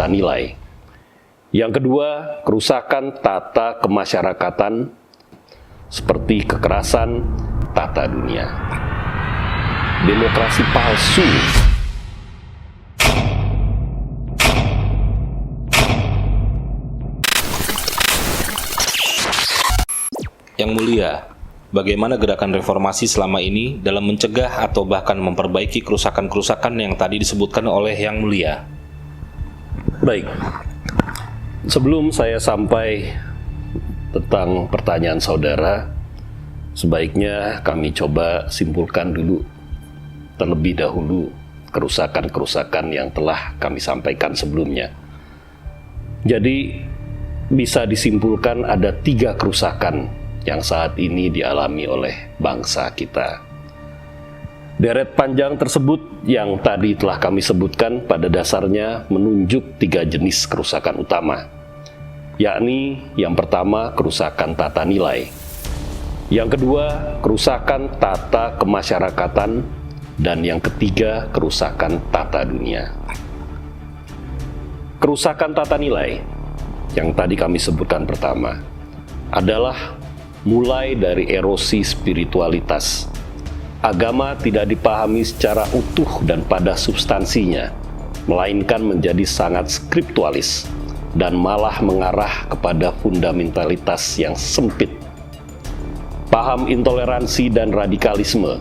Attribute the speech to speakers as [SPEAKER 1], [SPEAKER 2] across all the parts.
[SPEAKER 1] tata nilai. Yang kedua, kerusakan tata kemasyarakatan seperti kekerasan tata dunia. Demokrasi palsu.
[SPEAKER 2] Yang mulia, bagaimana gerakan reformasi selama ini dalam mencegah atau bahkan memperbaiki kerusakan-kerusakan yang tadi disebutkan oleh Yang Mulia?
[SPEAKER 1] Baik, sebelum saya sampai tentang pertanyaan saudara, sebaiknya kami coba simpulkan dulu terlebih dahulu kerusakan-kerusakan yang telah kami sampaikan sebelumnya. Jadi, bisa disimpulkan ada 3 kerusakan yang saat ini dialami oleh bangsa kita. Deret panjang tersebut yang tadi telah kami sebutkan pada dasarnya menunjuk 3 jenis kerusakan utama, yakni yang pertama kerusakan tata nilai, yang kedua kerusakan tata kemasyarakatan, dan yang ketiga kerusakan tata dunia. Kerusakan tata nilai yang tadi kami sebutkan pertama adalah mulai dari erosi spiritualitas. Agama tidak dipahami secara utuh dan pada substansinya, melainkan menjadi sangat skriptualis dan malah mengarah kepada fundamentalitas yang sempit. Paham intoleransi dan radikalisme.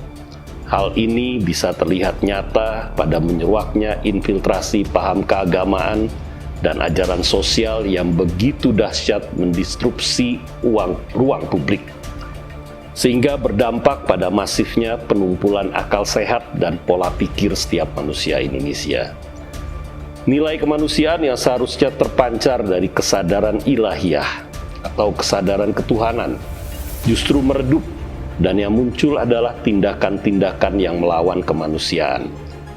[SPEAKER 1] Hal ini bisa terlihat nyata pada menyeruaknya infiltrasi paham keagamaan dan ajaran sosial yang begitu dahsyat mendistrupsi ruang publik, sehingga berdampak pada masifnya penumpulan akal sehat dan pola pikir setiap manusia Indonesia. Nilai kemanusiaan yang seharusnya terpancar dari kesadaran ilahiyah atau kesadaran ketuhanan justru meredup, dan yang muncul adalah tindakan-tindakan yang melawan kemanusiaan,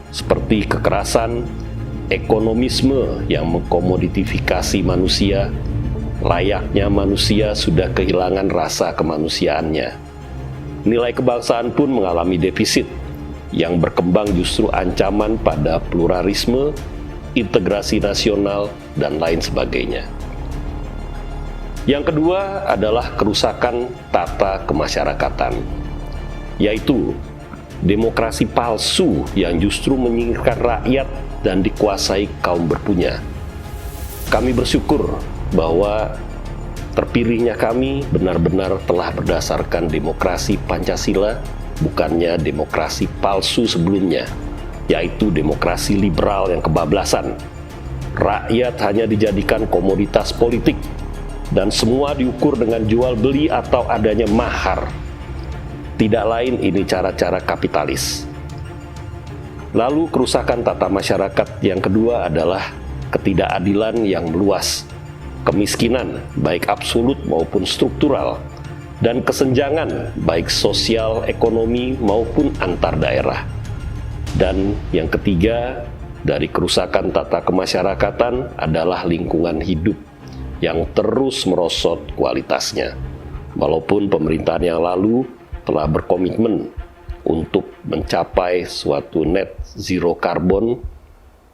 [SPEAKER 1] seperti kekerasan, ekonomisme yang mengkomoditifikasi manusia. Layaknya manusia sudah kehilangan rasa kemanusiaannya. Nilai kebangsaan pun mengalami defisit, yang berkembang justru ancaman pada pluralisme, integrasi nasional, dan lain sebagainya. Yang kedua adalah kerusakan tata kemasyarakatan, yaitu demokrasi palsu yang justru menyingkirkan rakyat dan dikuasai kaum berpunya. Kami bersyukur bahwa terpilihnya kami benar-benar telah berdasarkan demokrasi Pancasila, bukannya demokrasi palsu sebelumnya, yaitu demokrasi liberal yang kebablasan. Rakyat hanya dijadikan komoditas politik, dan semua diukur dengan jual beli atau adanya mahar. Tidak lain ini cara-cara kapitalis. Lalu kerusakan tata masyarakat yang kedua adalah ketidakadilan yang meluas, kemiskinan baik absolut maupun struktural, dan kesenjangan baik sosial, ekonomi maupun antar daerah. Dan yang ketiga dari kerusakan tata kemasyarakatan adalah lingkungan hidup yang terus merosot kualitasnya. Walaupun pemerintahan yang lalu telah berkomitmen untuk mencapai suatu net zero carbon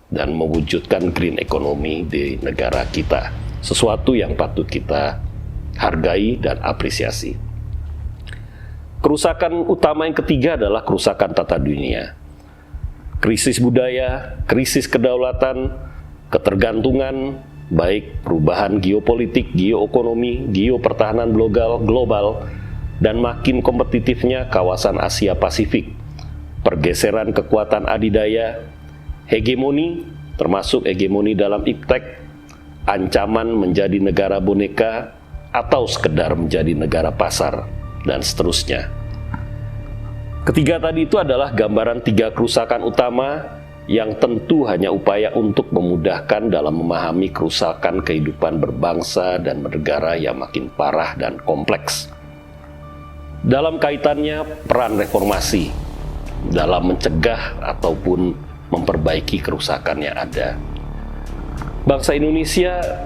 [SPEAKER 1] dan mewujudkan green economy di negara kita, sesuatu yang patut kita hargai dan apresiasi. Kerusakan utama yang ketiga adalah kerusakan tata dunia. Krisis budaya, krisis kedaulatan, ketergantungan, baik perubahan geopolitik, geoekonomi, geopertahanan global, dan makin kompetitifnya kawasan Asia Pasifik, pergeseran kekuatan adidaya, hegemoni, termasuk hegemoni dalam iptek, ancaman menjadi negara boneka, atau sekedar menjadi negara pasar, dan seterusnya. Ketiga tadi itu adalah gambaran 3 kerusakan utama yang tentu hanya upaya untuk memudahkan dalam memahami kerusakan kehidupan berbangsa dan bernegara yang makin parah dan kompleks. Dalam kaitannya peran reformasi dalam mencegah ataupun memperbaiki kerusakan yang ada. Bangsa Indonesia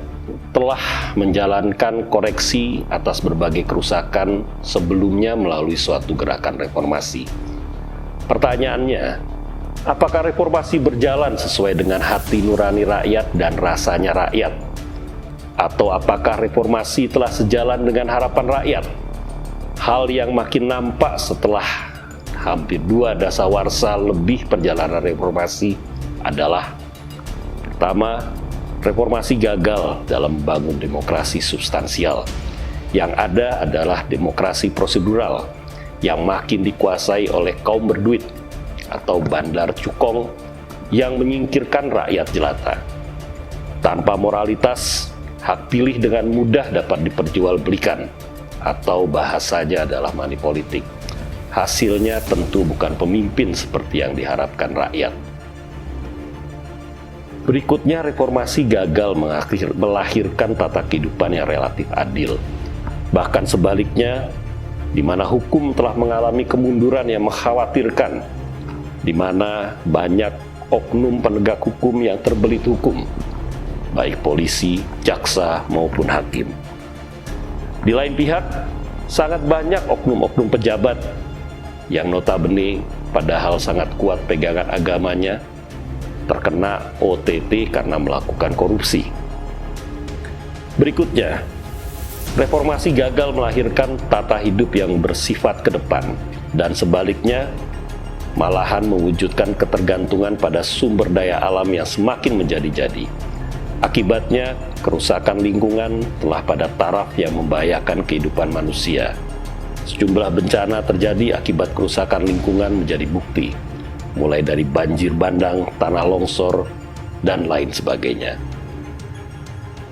[SPEAKER 1] telah menjalankan koreksi atas berbagai kerusakan sebelumnya melalui suatu gerakan reformasi. Pertanyaannya, Apakah reformasi berjalan sesuai dengan hati nurani rakyat dan rasanya rakyat? Atau apakah reformasi telah sejalan dengan harapan rakyat? Hal yang makin nampak setelah hampir 2 dasawarsa lebih perjalanan reformasi adalah: pertama, reformasi gagal dalam membangun demokrasi substansial. Yang ada adalah demokrasi prosedural yang makin dikuasai oleh kaum berduit atau bandar cukong yang menyingkirkan rakyat jelata. Tanpa moralitas, hak pilih dengan mudah dapat diperjualbelikan, atau bahasanya adalah money politik. Hasilnya tentu bukan pemimpin seperti yang diharapkan rakyat. Berikutnya, reformasi gagal melahirkan tata kehidupan yang relatif adil. Bahkan sebaliknya, di mana hukum telah mengalami kemunduran yang mengkhawatirkan, di mana banyak oknum penegak hukum yang terbelit hukum, baik polisi, jaksa, maupun hakim. Di lain pihak, sangat banyak oknum-oknum pejabat yang notabene padahal sangat kuat pegangan agamanya, terkena OTT karena melakukan korupsi. Berikutnya, reformasi gagal melahirkan tata hidup yang bersifat ke depan, dan sebaliknya, malahan mewujudkan ketergantungan pada sumber daya alam yang semakin menjadi-jadi. Akibatnya, kerusakan lingkungan telah pada taraf yang membahayakan kehidupan manusia. Sejumlah bencana terjadi akibat kerusakan lingkungan menjadi bukti, mulai dari banjir bandang, tanah longsor, dan lain sebagainya.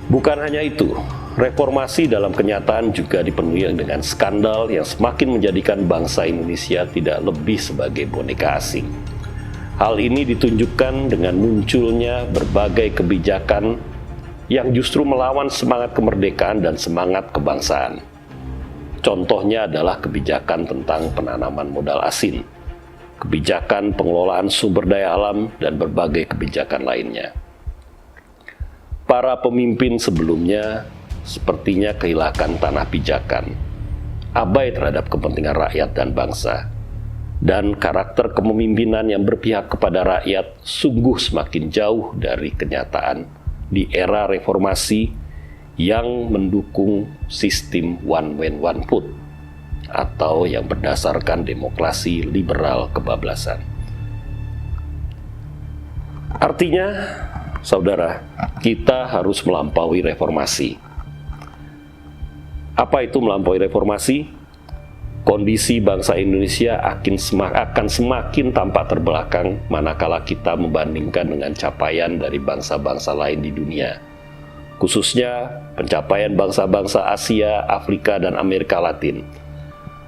[SPEAKER 1] Bukan hanya itu, reformasi dalam kenyataan juga dipenuhi dengan skandal yang semakin menjadikan bangsa Indonesia tidak lebih sebagai boneka asing. Hal ini ditunjukkan dengan munculnya berbagai kebijakan yang justru melawan semangat kemerdekaan dan semangat kebangsaan. Contohnya adalah kebijakan tentang penanaman modal asing, kebijakan pengelolaan sumber daya alam, dan berbagai kebijakan lainnya. Para pemimpin sebelumnya sepertinya kehilangan tanah pijakan, abai terhadap kepentingan rakyat dan bangsa, dan karakter kepemimpinan yang berpihak kepada rakyat sungguh semakin jauh dari kenyataan di era reformasi yang mendukung sistem one man one vote atau yang berdasarkan demokrasi liberal kebablasan. Artinya, saudara, kita harus melampaui reformasi. Apa itu melampaui reformasi? Kondisi bangsa Indonesia akan semakin tampak terbelakang manakala kita membandingkan dengan capaian dari bangsa-bangsa lain di dunia, khususnya pencapaian bangsa-bangsa Asia, Afrika, dan Amerika Latin.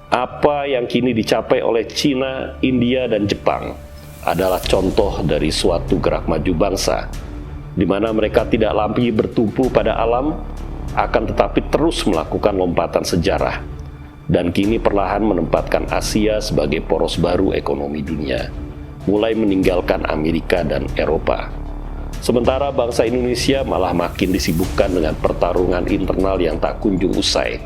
[SPEAKER 1] Apa yang kini dicapai oleh Cina, India, dan Jepang adalah contoh dari suatu gerak maju bangsa, di mana mereka tidak lagi bertumpu pada alam, akan tetapi terus melakukan lompatan sejarah, dan kini perlahan menempatkan Asia sebagai poros baru ekonomi dunia, mulai meninggalkan Amerika dan Eropa. Sementara bangsa Indonesia malah makin disibukkan dengan pertarungan internal yang tak kunjung usai.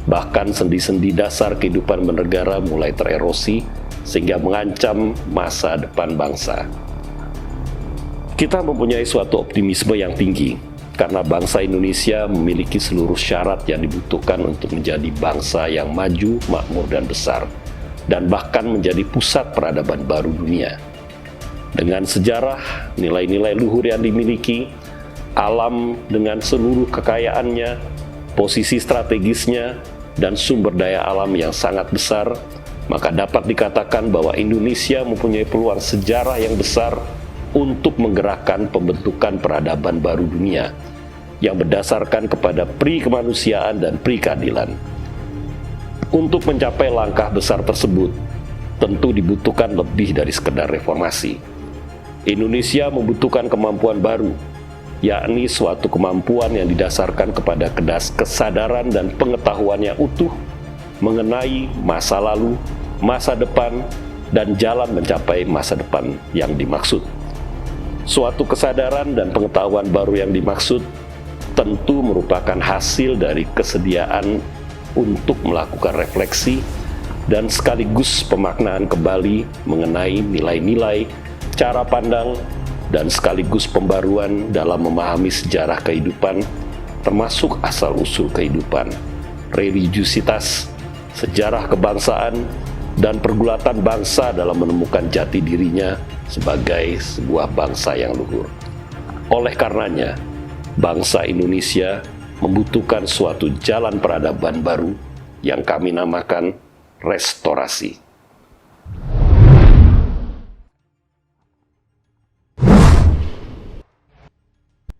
[SPEAKER 1] Bahkan sendi-sendi dasar kehidupan bernegara mulai tererosi, sehingga mengancam masa depan bangsa. Kita mempunyai suatu optimisme yang tinggi, karena bangsa Indonesia memiliki seluruh syarat yang dibutuhkan untuk menjadi bangsa yang maju, makmur, dan besar, dan bahkan menjadi pusat peradaban baru dunia. Dengan sejarah, nilai-nilai luhur yang dimiliki, alam dengan seluruh kekayaannya, posisi strategisnya, dan sumber daya alam yang sangat besar, maka dapat dikatakan bahwa Indonesia mempunyai peluang sejarah yang besar untuk menggerakkan pembentukan peradaban baru dunia yang berdasarkan kepada pri kemanusiaan dan pri keadilan. Untuk mencapai langkah besar tersebut, tentu dibutuhkan lebih dari sekedar reformasi. Indonesia membutuhkan kemampuan baru, yakni suatu kemampuan yang didasarkan kepada kesadaran dan pengetahuan yang utuh mengenai masa lalu, masa depan, dan jalan mencapai masa depan yang dimaksud. Suatu kesadaran dan pengetahuan baru yang dimaksud tentu merupakan hasil dari kesediaan untuk melakukan refleksi dan sekaligus pemaknaan kembali mengenai nilai-nilai cara pandang, dan sekaligus pembaruan dalam memahami sejarah kehidupan, termasuk asal-usul kehidupan, religiusitas, sejarah kebangsaan, dan pergulatan bangsa dalam menemukan jati dirinya sebagai sebuah bangsa yang luhur. Oleh karenanya, bangsa Indonesia membutuhkan suatu jalan peradaban baru yang kami namakan restorasi.